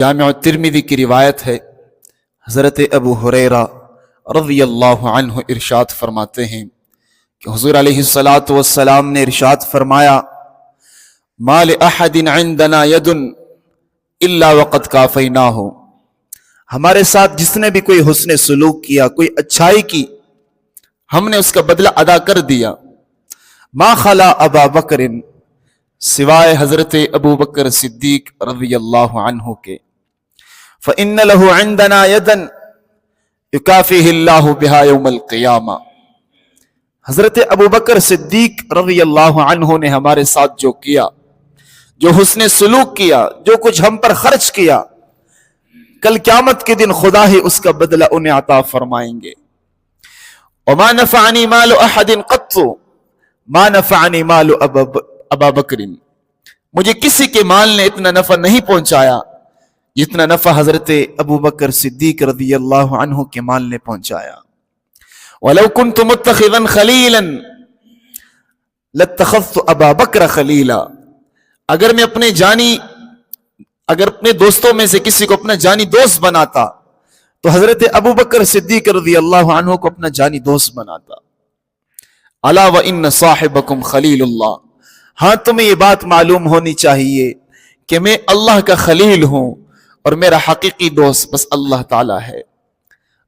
जामिअ तिर्मिज़ी की रिवायत है, हज़रत अबू हुरैरा रज़ी अल्लाहु अन्हु इरशाद फरमाते हैं कि हुज़ूर अलैहिस्सलातु वस्सलाम ने इरशाद फरमाया, मा लि अहदिन इंदना यदुन इल्ला वक़द काफ़ैनाहु। हमारे साथ जिसने भी कोई हुस्न सुलूक किया, कोई अच्छाई की, हमने उसका बदला अदा कर दिया। मा खला अबा बकरिन, सिवाय हजरत अबू बकर सिद्दीक रज़ी अल्लाहु अन्हु के। फ़इन्न लहु इंदना यदन युकाफ़िहिल्लाहु बिहा यौमल क़ियामा। हजरत अबू बकर सिद्दीक रज़ी अल्लाहु अन्हु ने हमारे साथ जो किया, जो हुस्न सुलूक किया, जो कुछ हम पर खर्च किया, कल क़यामत के दिन खुदा ही उसका बदला उन्हें अता फरमाएंगे। वमा नफ़अनी मालु अहदिन क़त्तु मा नफ़अनी मालु अबा बकरिन। मुझे किसी के माल ने इतना नफा नहीं पहुंचाया जितना नफा हजरत अबू बकर सिद्दीक रज़ी अल्लाहु अन्हु के माल ने पहुंचाया। वलौ कुन्तु मुत्तखिज़न खलीलन लत्तखज़्तु अबा बकर खलीला। अगर मैं अपने दोस्तों में से किसी को अपना जानी दोस्त बनाता तो हजरत अबू बकर सिद्दीक रज़ी अल्लाहु अन्हु को अपना जानी दोस्त बनाता। अला व इन्न साहिबकुम खलीलुल्लाह। हाँ, तुम्हें ये बात मालूम होनी चाहिए कि मैं अल्लाह का खलील हूं और मेरा हकीकी दोस्त बस अल्लाह ताला है।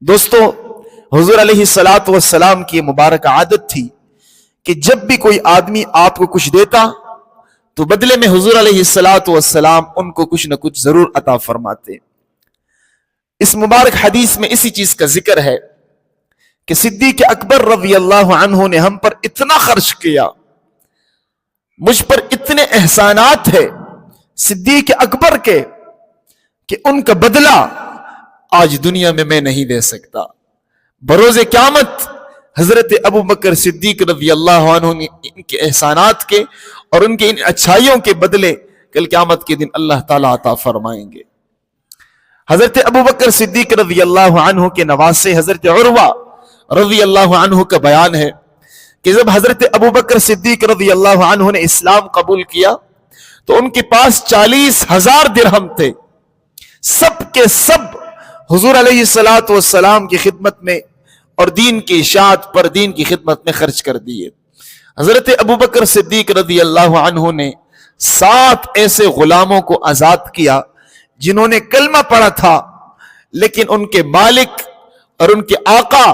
दोस्तों, हुजूर अलैहिस्सलातु वस्सलाम की मुबारक आदत थी कि जब भी कोई आदमी आपको कुछ देता तो बदले में हुजूर अलैहिस्सलातु वस्सलाम उनको कुछ न कुछ जरूर अता फरमाते। इस मुबारक हदीस में इसी चीज का जिक्र है कि सिद्दीक अकबर रज़ी अल्लाहु अन्हु ने हम पर इतना खर्च किया, मुझ पर इतने एहसानात है सिद्दीक अकबर के कि उनका बदला आज दुनिया में मैं नहीं दे सकता। बरोज़े क़यामत हजरत अबू बकर सिद्दीक रज़ी अल्लाहु अन्हु ने इनके एहसानात के और उनके इन अच्छाइयों के बदले कल क़यामत के दिन अल्लाह ताला अता फरमाएंगे। हजरत अबू बकर सिद्दीक रज़ी अल्लाहु अन्हु के नवासे हजरत उर्वा रज़ी अल्लाहु अन्हु का बयान है कि जब हजरत अबू बकर सिद्दीक रज़ी अल्लाहु अन्हु ने इस्लाम कबूल किया तो उनके पास 40,000 दिरहम थे। सब के सब हुजूर अलैहिस्सलातु वस्सलाम की खिदमत में और दीन की इशाअत पर, दीन की खिदमत में खर्च कर दिए। हजरत अबू बकर सिद्दीक रज़ी अल्लाहु अन्हु ने 7 ऐसे गुलामों को आजाद किया जिन्होंने कलमा पढ़ा था, लेकिन उनके मालिक और उनके आका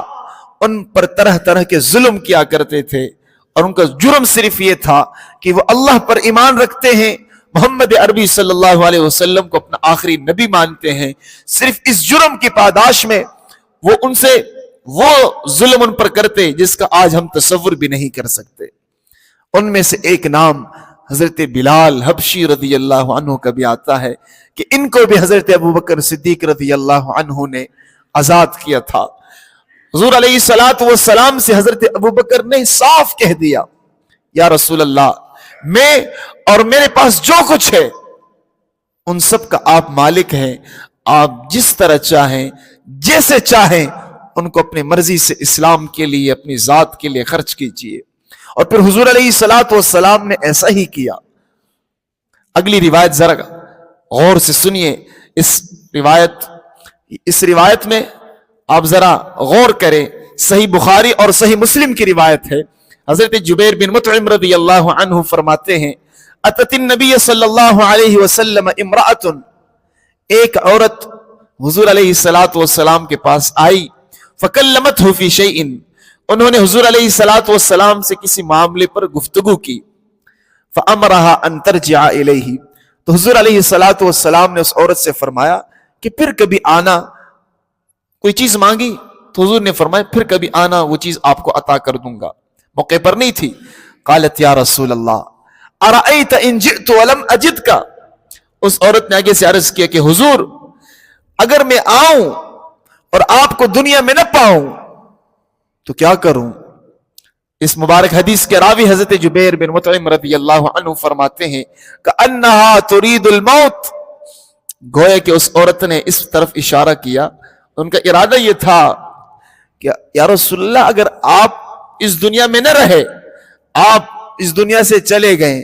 उन पर तरह तरह के जुल्म किया करते थे और उनका जुर्म सिर्फ ये था कि वो अल्लाह पर ईमान रखते हैं, मोहम्मद अरबी सल्लल्लाहु अलैहि वसल्लम को अपना आखिरी नबी मानते हैं। सिर्फ इस जुर्म की पादाश में वो उनसे वो जुल्म उन पर करते जिसका आज हम तसव्वुर भी नहीं कर सकते। उनमें से एक नाम हजरत बिलाल हबशी रज़ी अल्लाहु अन्हु का भी आता है कि इनको भी हजरत अबू बकर सिद्दीक रज़ी अल्लाहु अन्हु ने आजाद किया था। हुजूर अलैहिस्सलातु वस्सलाम से हजरत अबू बकर ने साफ कह दिया, या रसूल अल्लाह, मैं और मेरे पास जो कुछ है उन सब का आप मालिक हैं। आप जिस तरह चाहें, जैसे चाहें, उनको अपनी मर्जी से इस्लाम के लिए, अपनी जात के लिए खर्च कीजिए। और फिर हुजूर अलैहिस्सलातु वस्सलाम ने ऐसा ही किया। अगली रिवायत जरा गौर से सुनिए। इस रिवायत में आप जरा गौर करें। सही बुखारी और सही मुस्लिम की रिवायत है। हजरत जुबैर बिन मुतइम रज़ी अल्लाहु अन्हु फरमाते हैं, अततिन नबी सल्लल्लाहु अलैहि वसल्लम इम्राअतुन, एक औरत हुजूर अलैहिस्सलातु वस्सलाम के पास आई। फकल्लमतहु फी शैइन, उन्होंने हुजूर अलैहिस्सलातु वस्सलाम से किसी मामले पर गुफ्तगू की। फअमरहा अन तर्जिअ इलैहि, तो हुजूर अलैहिस्सलातु वस्सलाम ने उस औरत से फरमाया कि फिर कभी आना। कोई चीज मांगी तो हुजूर ने फरमाया फिर कभी आना, वो चीज आपको अता कर दूंगा। मौके पर नहीं थी। कालत या रसूल अल्लाह अरअयत इन जिअतु वलम अजिदका, उस औरत ने आगे से अर्ज किया कि हुजूर, अगर मैं आऊं और आपको दुनिया में न पाऊं तो क्या करूं। इस मुबारक हदीस के रावी हजरत जुबैर बिन मुतइम रज़ी अल्लाहु अन्हु फरमाते हैं कि अन्नहा तुरीदुल मौत, गोया कि उस औरत ने इस तरफ इशारा किया, उनका इरादा यह था कि या रसूलल्लाह, अगर आप इस दुनिया में न रहे, आप इस दुनिया से चले गए,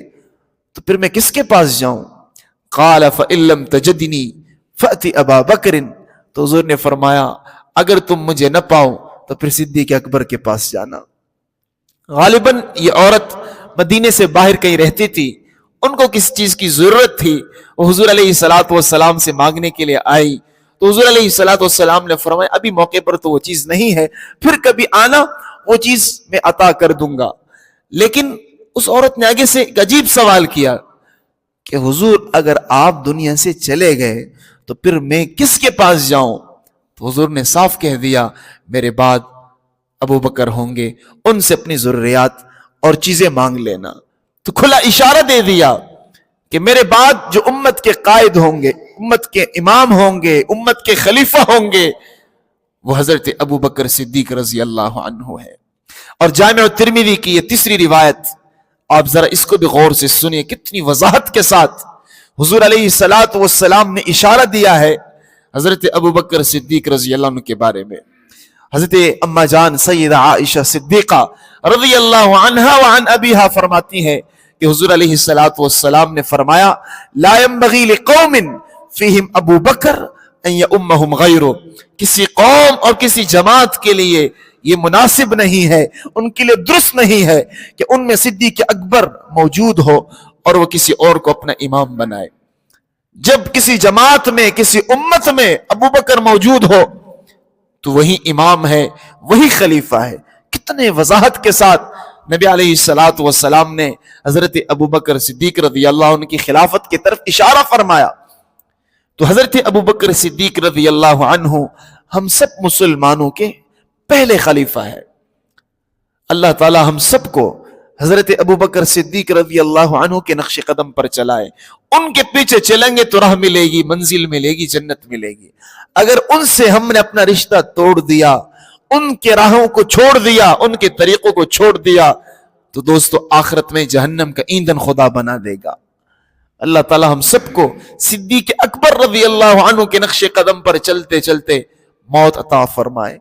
तो फिर मैं किसके पास जाऊं। क़ाल फ़इल्लम तजदनी فأتی ابا بکر، تو حضور نے فرمایا اگر تم مجھے نہ پاؤ تو پھر صدیق اکبر کے پاس جانا۔ غالباً یہ عورت مدینے سے باہر کہیں رہتی تھی، ان کو کس چیز کی ضرورت تھی، وہ حضور علیہ الصلوۃ والسلام سے مانگنے کے لیے آئی، تو حضور علیہ الصلوۃ والسلام نے فرمایا ابھی موقع پر تو وہ چیز نہیں ہے، پھر کبھی آنا وہ چیز میں عطا کر دوں گا۔ لیکن اس عورت نے آگے سے ایک عجیب سوال کیا کہ حضور اگر آپ دنیا سے چلے گئے تو پھر میں کس کے پاس جاؤں؟ تو حضور نے صاف کہہ دیا میرے بعد ابو بکر ہوں گے، ان سے اپنی ضروریات اور چیزیں مانگ لینا۔ تو کھلا اشارہ دے دیا کہ میرے بعد جو امت کے قائد ہوں گے، امت کے امام ہوں گے، امت کے خلیفہ ہوں گے، وہ حضرت ابو بکر صدیق رضی اللہ عنہ ہے۔ اور جامع ترمذی کی یہ تیسری روایت، آپ ذرا اس کو بھی غور سے سنیے، کتنی وضاحت کے ساتھ حضور علیہ الصلوۃ والسلام نے اشارہ دیا ہے حضرت ابو بکر صدیق رضی اللہ عنہ کے بارے میں۔ حضرت اما جان سیدہ عائشہ صدیقہ رضی اللہ عنہا وعن ابیہا فرماتی ہے کہ حضور علیہ الصلوۃ والسلام نے فرمایا لا ينبغي لقوم فیہم ابو بکر ان یؤمہم غیرہ، کسی قوم اور کسی جماعت کے لیے یہ مناسب نہیں ہے، ان کے لیے درست نہیں ہے کہ ان میں صدیق اکبر موجود ہو اور وہ کسی اور کو اپنا امام بنائے۔ جب کسی جماعت میں، کسی امت میں ابو بکر موجود ہو تو وہی امام ہے، وہی خلیفہ ہے۔ کتنے وضاحت کے ساتھ نبی علیہ الصلوۃ والسلام نے حضرت ابو بکر صدیق رضی اللہ عنہ کی خلافت کی طرف اشارہ فرمایا۔ تو حضرت ابو بکر صدیق رضی اللہ عنہ ہم سب مسلمانوں کے پہلے خلیفہ ہے۔ اللہ تعالی ہم سب کو حضرت ابو بکر صدیق رضی اللہ عنہ کے نقش قدم پر چلائے۔ ان کے پیچھے چلیں گے تو راہ ملے گی، منزل ملے گی، جنت ملے گی۔ اگر ان سے ہم نے اپنا رشتہ توڑ دیا، ان کے راہوں کو چھوڑ دیا، ان کے طریقوں کو چھوڑ دیا، تو دوستو آخرت میں جہنم کا ایندھن خدا بنا دے گا۔ اللہ تعالی ہم سب کو صدیق اکبر رضی اللہ عنہ کے نقش قدم پر چلتے چلتے موت عطا فرمائے۔